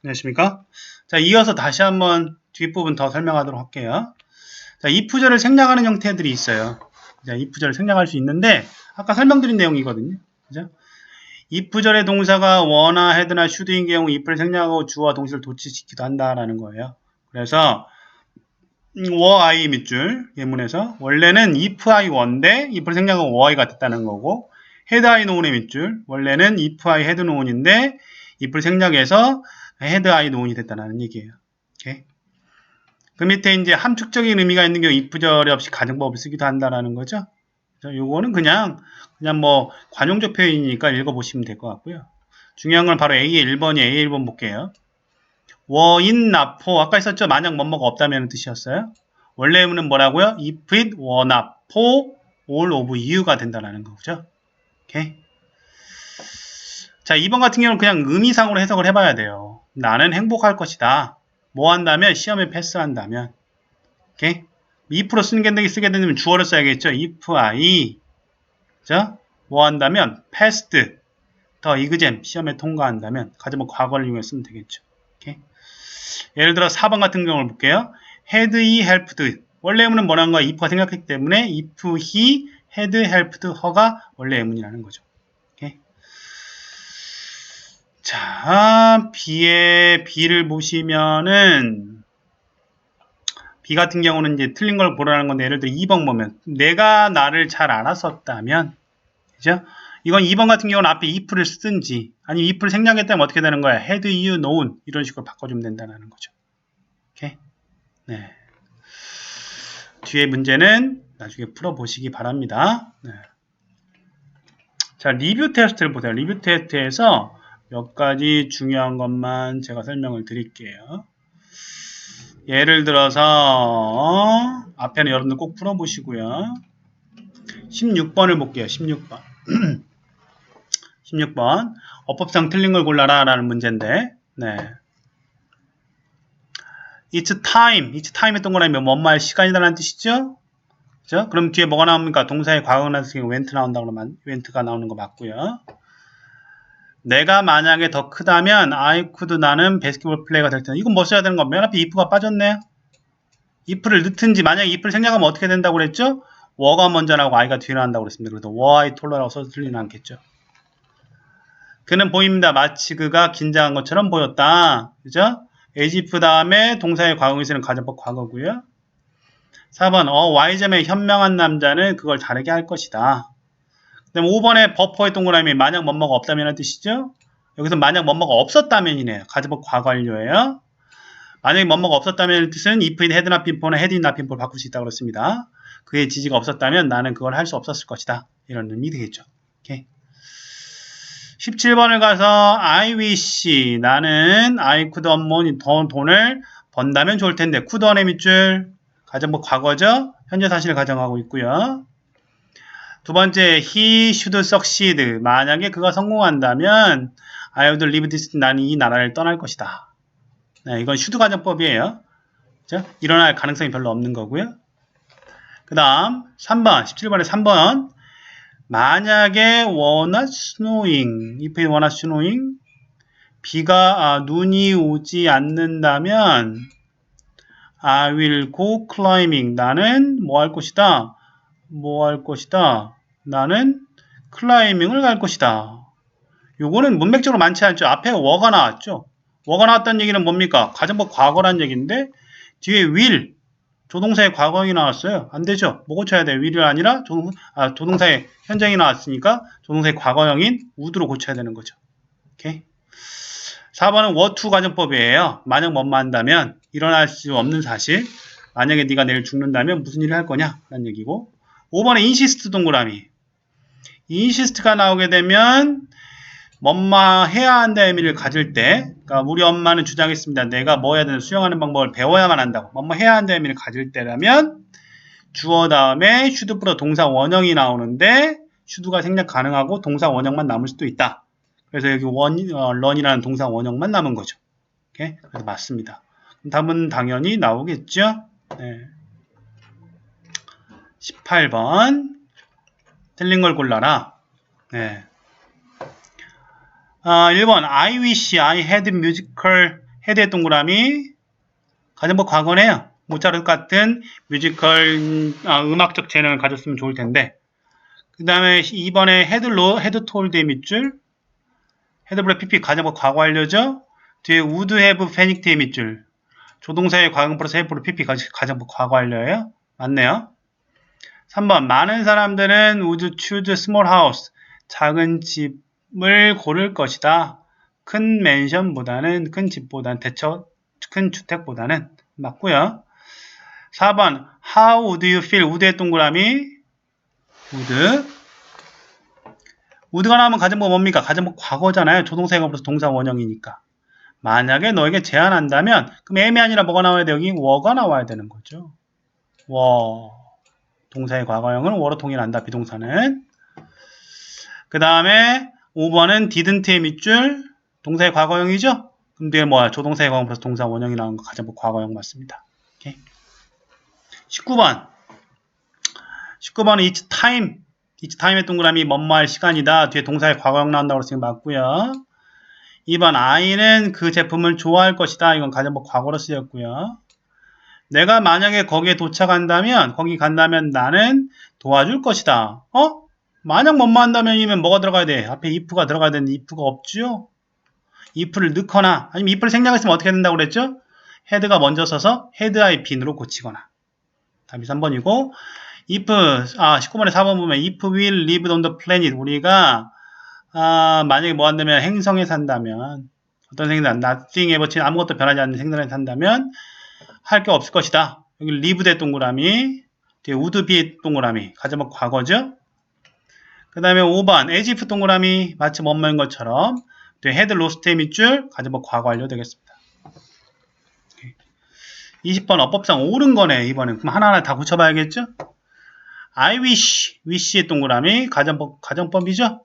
안녕하십니까? 자, 이어서 다시 한번 뒷부분 더 설명하도록 할게요. 자, if절을 생략하는 형태들이 있어요. 자, if절을 생략할 수 있는데, 아까 설명드린 내용이거든요. 그죠? if절의 동사가 were나 had나 should인 경우 if를 생략하고 주어와 동시를 도치시키기도 한다라는 거예요. 그래서, were I 밑줄 예문에서 원래는 if I were인데 if를 생략하고 were I가 됐다는 거고, had I known의 밑줄 원래는 if I had known인데 if를 생략해서 had I known이 됐다는 얘기예요. 오케이? 그 밑에 이제 함축적인 의미가 있는 경우 if절이 없이 가정법을 쓰기도 한다라는 거죠. 요거는 그냥 뭐 관용적 표현이니까 읽어보시면 될 것 같고요. 중요한 건 바로 A의 1번이 A의 1번 볼게요. were in not for 아까 있었죠? 만약 뭐뭐가 없다면 뜻이었어요. 원래 의문은 뭐라고요? if it were not for all of you가 된다는 거죠. 오케이? 자, 2번 같은 경우는 그냥 의미상으로 해석을 해봐야 돼요. 나는 행복할 것이다. 뭐 한다면? 시험에 패스한다면. 오케이? if로 쓰게 되면 주어를 써야겠죠. if I 그죠? 뭐 한다면? passed 더 exam 시험에 통과한다면 가지고 과거를 이용해 쓰면 되겠죠. 오케이? 예를 들어 4번 같은 경우를 볼게요. had he helped 원래 의문은 뭐라는 거야? if가 생각했기 때문에 if he had helped her가 원래 의문이라는 거죠. 오케이? 자, B를 보시면은 B 같은 경우는 이제 틀린 걸 보라는 건데 예를 들어 2번 보면 내가 나를 잘 알았었다면 그죠? 이건 2번 같은 경우는 앞에 if를 쓰든지 아니면 if를 생략했다면 어떻게 되는 거야? had you known 이런 식으로 바꿔주면 된다는 거죠. 오케이? 네. 뒤에 문제는 나중에 풀어보시기 바랍니다. 네. 자, 리뷰 테스트를 보세요. 리뷰 테스트에서 몇 가지 중요한 것만 제가 설명을 드릴게요. 예를 들어서 앞에는 여러분들 꼭 풀어보시고요. 16번을 볼게요. 16번. 16번. 어법상 틀린 걸 골라라 라는 문제인데 네. It's time 했던 거라면 뭐뭐할 시간이다라는 뜻이죠? 그죠? 그럼 뒤에 뭐가 나옵니까? 동사의 과거가 나왔으니까 went 나온다고 그러면 went가 나오는 거 맞고요. 내가 만약에 더 크다면 I could 나는 바스켓볼 플레이가 될 텐데 이건 뭐 써야 되는 거? 맨 앞에 if가 빠졌네요. if를 넣든지 만약에 if를 생략하면 어떻게 된다고 그랬죠? were가 먼저 나오고 I가 뒤에 나온다고 그랬습니다. 그래서 were I 톨러라고 써도 틀리진 않겠죠. 그는 보입니다. 마치 그가 긴장한 것처럼 보였다. 그죠? as if 다음에 동사의 과거에 쓰는 가정법 과거고요. 4번 Y점의 현명한 남자는 그걸 다르게 할 것이다. 그 다음에 5번에 버퍼의 동그라미 만약 뭐뭐가 없다면 뜻이죠. 여기서 만약 뭐뭐가 없었다면이네요. 가정법 과거 완료예요. 만약에 뭐뭐가 없었다면 뜻은 if it had not been for나 had it not been for 바꿀 수 있다고 그랬습니다. 그의 지지가 없었다면 나는 그걸 할 수 없었을 것이다. 이런 의미 되겠죠. 오케이. 17번을 가서 I wish 나는 I could earn money 돈을 번다면 좋을 텐데 could earn의 밑줄 가정법 과거죠. 현재 사실을 가정하고 있고요. 두 번째 he should succeed 만약에 그가 성공한다면 I would leave this 나는 이 나라를 떠날 것이다. 네, 이건 should 가정법이에요. 그렇죠? 일어날 가능성이 별로 없는 거고요. 그 다음 3번 17번에 3번 만약에 were not snowing if it were not snowing 눈이 오지 않는다면 I will go climbing 나는 뭐 할 것이다? 뭐 할 것이다? 나는 클라이밍을 갈 것이다. 요거는 문맥적으로 많지 않죠. 앞에 were가 나왔죠. were가 나왔다는 얘기는 뭡니까? 가정법 과거란 얘기인데 뒤에 will 조동사의 과거형이 나왔어요. 안 되죠. 뭐 고쳐야 돼요? will이 아니라 조동사의 현장이 나왔으니까 조동사의 과거형인 would로 고쳐야 되는 거죠. 오케이. 4번은 were to 가정법이에요. 만약 뭐뭐 한다면 일어날 수 없는 사실. 만약에 네가 내일 죽는다면 무슨 일을 할 거냐? 라는 얘기고 5번에 insist 동그라미. insist가 나오게 되면 뭐뭐 해야 한다의 의미를 가질 때 그러니까 우리 엄마는 주장했습니다. 내가 뭐 해야 되는 수영하는 방법을 배워야만 한다고. 뭐뭐 해야 한다의 의미를 가질 때라면 주어 다음에 should 플러스 동사 원형이 나오는데 should가 생략 가능하고 동사 원형만 남을 수도 있다. 그래서 여기 run이라는 동사 원형만 남은 거죠. 오케이? 그래서 맞습니다. 답은 당연히 나오겠죠? 네. 18번 틀린 걸 골라라. 네. 1번 I wish I had musical 헤드의 동그라미 가정법 과거네요. 모차르트 같은 뮤지컬 음악적 재능을 가졌으면 좋을 텐데. 그 다음에 2번에 헤드 톨드의 밑줄 헤드브레 PP 가정법 과거 완료죠. 뒤에 우드 해브 페닉트의 밑줄 조동사의 과거 플러스 해브로 PP 가정법 과거 완료예요. 맞네요. 3번 많은 사람들은 would choose small house 작은 집을 고를 것이다. 큰 맨션보다는 큰 집보다는 큰 주택보다는 맞고요. 4번 how would you feel would의 동그라미 would가 나오면 가정법 뭡니까? 가정법 과거잖아요. 조동사가 플러스 동사 원형이니까. 만약에 너에게 제안한다면 그럼 am이 아니라 뭐가 나와야 돼? 여기 were가 나와야 되는 거죠. were 동사의 과거형은 were로 통일한다. 비동사는. 그 다음에 5번은 didn't의 밑줄 동사의 과거형이죠. 그럼 뒤에 뭐야? 조동사의 과거형 플러스 동사 원형이 나온 거 가정법 과거형 맞습니다. 오케이. 19번은 each time의 동그라미 뭐뭐할 시간이다. 뒤에 동사의 과거형 나온다고 그랬으니 맞고요. 2번 I는 그 제품을 좋아할 것이다. 이건 가정법 과거로 쓰였고요. 내가 만약에 거기에 도착한다면 거기 간다면 나는 도와줄 것이다. 만약 뭐뭐 한다면이면 뭐가 들어가야 돼? 앞에 if가 들어가야 되는데 if가 없죠? if를 넣거나 아니면 if를 생략했으면 어떻게 된다고 그랬죠? 헤드가 먼저 서서 헤드 I 빈으로 고치거나. 답이 3번이고 19번에 4번 보면 if we lived on the planet 우리가 만약에 뭐 한다면 행성에 산다면 어떤 생선 nothing ever change 아무것도 변하지 않는 생선에 산다면 할 게 없을 것이다. 여기 live의 동그라미 뒤에 would be 동그라미 가정법 과거죠. 그 다음에 5번 as if 동그라미 마치 뭐뭐인 것처럼 뒤에 had lost의 밑줄 가정법 과거 완료 되겠습니다. 20번 어법상 옳은 거네. 이번엔 그럼 하나하나 다 고쳐봐야겠죠. I wish의 동그라미 가정법이죠.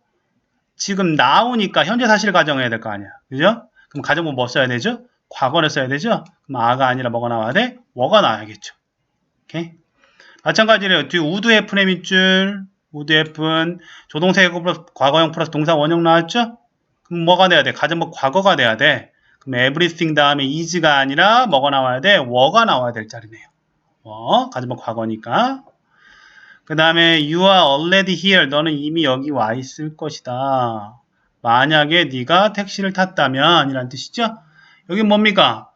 지금 나오니까 현재 사실 가정해야 될 거 아니야. 그죠? 그럼 가정법 뭐 써야 되죠? 과거를 써야 되죠? 그럼 아가 아니라 뭐가 나와야 돼? 뭐가 나와야겠죠. 오케이? 마찬가지로 뒤에 would have의 밑줄 would have는 조동사 과거형 플러스 동사 원형 나왔죠? 그럼 뭐가 돼야 돼? 가정법 과거가 돼야 돼. 그럼 everything 다음에 is가 아니라 뭐가 나와야 돼? were가 나와야 될 자리네요. 가정법 과거니까. 그 다음에 you are already here. 너는 이미 여기 와 있을 것이다. 만약에 네가 택시를 탔다면 이란 뜻이죠. 여기 뭡니까?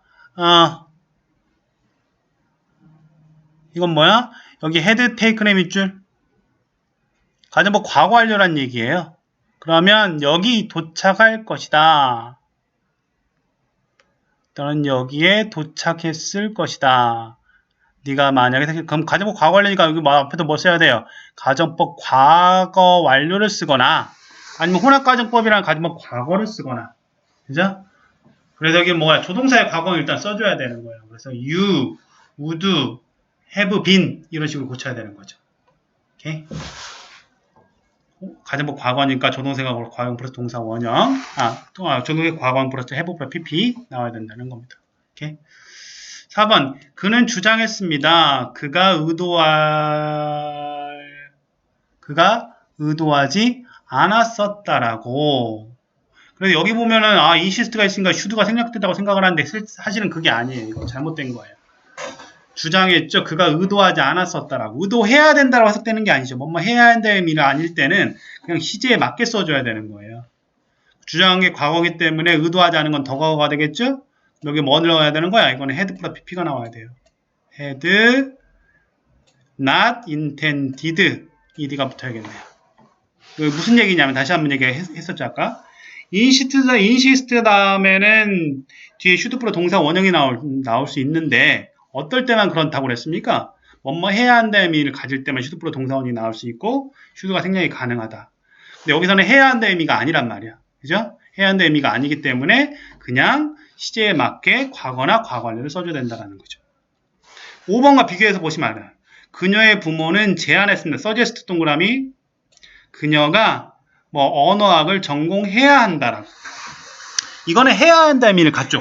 이건 뭐야? 여기 had taken의 밑줄. 가정법 과거 완료란 얘기예요. 그러면 여기 도착할 것이다. 너는 여기에 도착했을 것이다. 네가 만약에 그럼 가정법 과거 완료니까 여기 앞에도 뭐 써야 돼요? 가정법 과거 완료를 쓰거나 아니면 혼합가정법이랑 가정법 과거를 쓰거나 그죠? 그래서 여기 뭐야? 조동사의 과거는 일단 써줘야 되는 거예요. 그래서 you, would, have been 이런 식으로 고쳐야 되는 거죠. 오케이? 가정법 과거니까 조동사가 과거형 플러스 동사 원형 조동사의 과거형 플러스 have 플러스 pp 나와야 된다는 겁니다. 오케이? 4번 그는 주장했습니다. 그가 의도하지 않았었다라고. 그래서 여기 보면은 인시스트가 있으니까 should가 생략됐다고 생각을 하는데 사실은 그게 아니에요. 이거 잘못된 거예요. 주장했죠. 그가 의도하지 않았었다라고. 의도해야 된다고 해석되는 게 아니죠. 뭐뭐 해야 한다는 의미가 아닐 때는 그냥 시제에 맞게 써줘야 되는 거예요. 주장한 게 과거이기 때문에 의도하지 않은 건 더 과거가 되겠죠? 여기 뭐 넣어야 되는 거야? 이거는 had 플러스 pp가 나와야 돼요. had not intended ed가 붙어야겠네요. 무슨 얘기냐면 다시 한번 얘기했었죠 아까. insist 다음에는 뒤에 should 플러스 동사 원형이 나올 수 있는데 어떨 때만 그렇다고 그랬습니까? 뭐뭐 해야 한다는 의미를 가질 때만 should 플러스 동사 원형이 나올 수 있고 should가 생략이 가능하다. 근데 여기서는 해야 한다는 의미가 아니란 말이야. 그죠? 해야 한다는 의미가 아니기 때문에 그냥 시제에 맞게 과거나 과거 완료를 써줘야 된다는 거죠. 5번과 비교해서 보시면 알아요. 그녀의 부모는 제안했습니다. suggest 동그라미 그녀가 언어학을 전공해야 한다라고. 이거는 해야 한다 의미를 갖죠.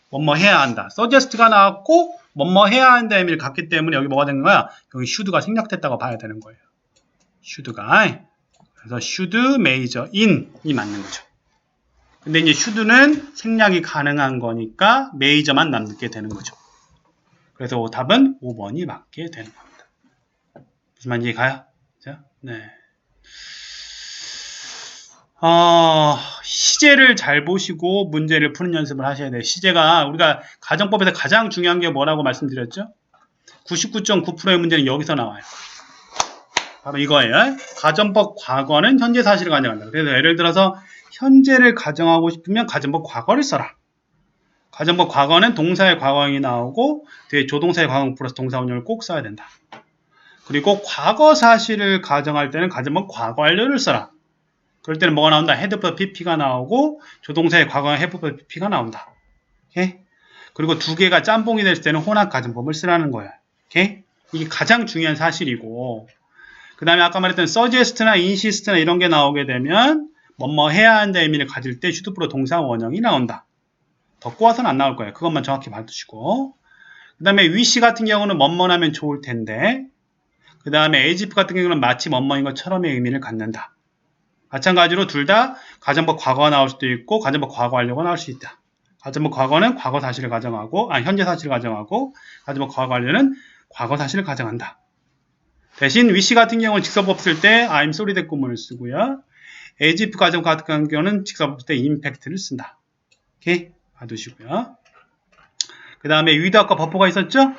뭐뭐 해야 한다. suggest가 나왔고 뭐뭐 해야 한다 의미를 갖기 때문에 여기 뭐가 된 거야? 여기 should가 생략됐다고 봐야 되는 거예요. should가. 그래서 should major in이 맞는 거죠. 근데 이제 should는 생략이 가능한 거니까 major만 남게 되는 거죠. 그래서 답은 5번이 맞게 되는 겁니다. 무슨 말인지 가요? 네. 시제를 잘 보시고 문제를 푸는 연습을 하셔야 돼요. 시제가 우리가 가정법에서 가장 중요한 게 뭐라고 말씀드렸죠? 99.9%의 문제는 여기서 나와요. 바로 이거예요. 가정법 과거는 현재 사실을 가정한다. 그래서 예를 들어서 현재를 가정하고 싶으면 가정법 과거를 써라. 가정법 과거는 동사의 과거형이 나오고 뒤에 조동사의 과거형 플러스 동사 원형을 꼭 써야 된다. 그리고 과거 사실을 가정할 때는 가정법 과거 완료를 써라. 그럴 때는 뭐가 나온다? 헤드부터 pp가 나오고 조동사의 과거형 해부부터 pp가 나온다. 오케이? 그리고 두 개가 짬뽕이 됐을 때는 혼합 가정법을 쓰라는 거야. 오케이? 이게 가장 중요한 사실이고 그 다음에 아까 말했던 suggest나 insist나 이런 게 나오게 되면 뭐뭐 해야 한다 의미를 가질 때 should 플러스 동사 원형이 나온다. 더 꼬아서는 안 나올 거예요. 그것만 정확히 봐두시고 그 다음에 wish 같은 경우는 뭐뭐하면 좋을 텐데 그 다음에 as if 같은 경우는 마치 뭐뭐인 것처럼의 의미를 갖는다. 마찬가지로 둘 다 가정법 과거가 나올 수도 있고 가정법 과거 완료가 나올 수 있다. 가정법 과거는 과거 사실을 가정하고 현재 사실을 가정하고 가정법 과거 완료는 과거 사실을 가정한다. 대신 wish 같은 경우는 직서법 쓸 때 I'm sorry 대구문을 쓰고요. as if 가정 같은 경우는 직서법 쓸 때 impact를 쓴다. 오케이? 봐두시고요. 그 다음에 위드 아까 버퍼가 있었죠?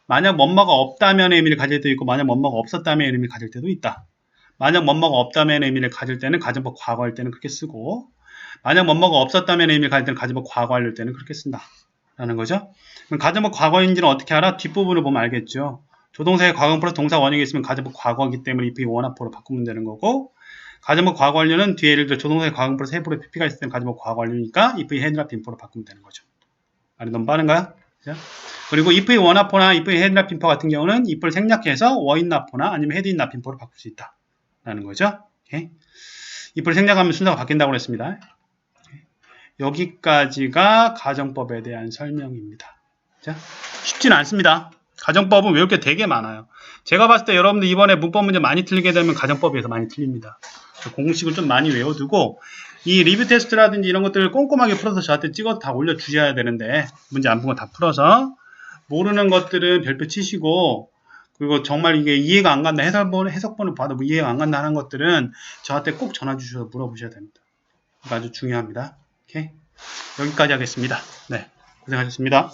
만약 뭐뭐가 없다면 의미를 가질 때도 있고 만약 뭐뭐가 없었다면 의미를 가질 때도 있다. 만약 뭐뭐가 없다면 의미를 가질 때는 가정법 과거할 때는 그렇게 쓰고 만약 뭐뭐가 없었다면 의미를 가질 때는 가정법 과거할 때는 그렇게 쓴다. 라는 거죠. 그럼 가정법 과거인지는 어떻게 알아? 뒷부분을 보면 알겠죠. 조동사의 과거형 플러스 동사 원형이 있으면 가정법 과거이기 때문에 if 원합보로 바꾸면 되는 거고 가정법 과거 완료는 뒤에 예를 들어 조동사의 과거형 플러스 해부로 pp가 있을 때는 가정법 과거 완료니까 if had나 before로 바꾸면 되는 거죠. 말이 너무 빠른가요? 그죠? 그리고 if 원합보나 if had나 before 같은 경우는 if를 생략해서 were not before나 아니면 had not before로 바꿀 수 있다. 라는 거죠. 오케이? if를 생략하면 순서가 바뀐다고 그랬습니다. 여기까지가 가정법에 대한 설명입니다. 자, 쉽지는 않습니다. 가정법은 외울 게 되게 많아요. 제가 봤을 때 여러분들 이번에 문법 문제 많이 틀리게 되면 가정법에서 많이 틀립니다. 공식을 좀 많이 외워두고 이 리뷰 테스트라든지 이런 것들을 꼼꼼하게 풀어서 저한테 찍어서 다 올려주셔야 되는데 문제 안 푼 거 다 풀어서 모르는 것들은 별표 치시고 그리고 정말 이게 이해가 안 간다 해석본을 봐도 뭐 이해가 안 간다 하는 것들은 저한테 꼭 전화 주셔서 물어보셔야 됩니다. 아주 중요합니다. 오케이? 여기까지 하겠습니다. 네, 고생하셨습니다.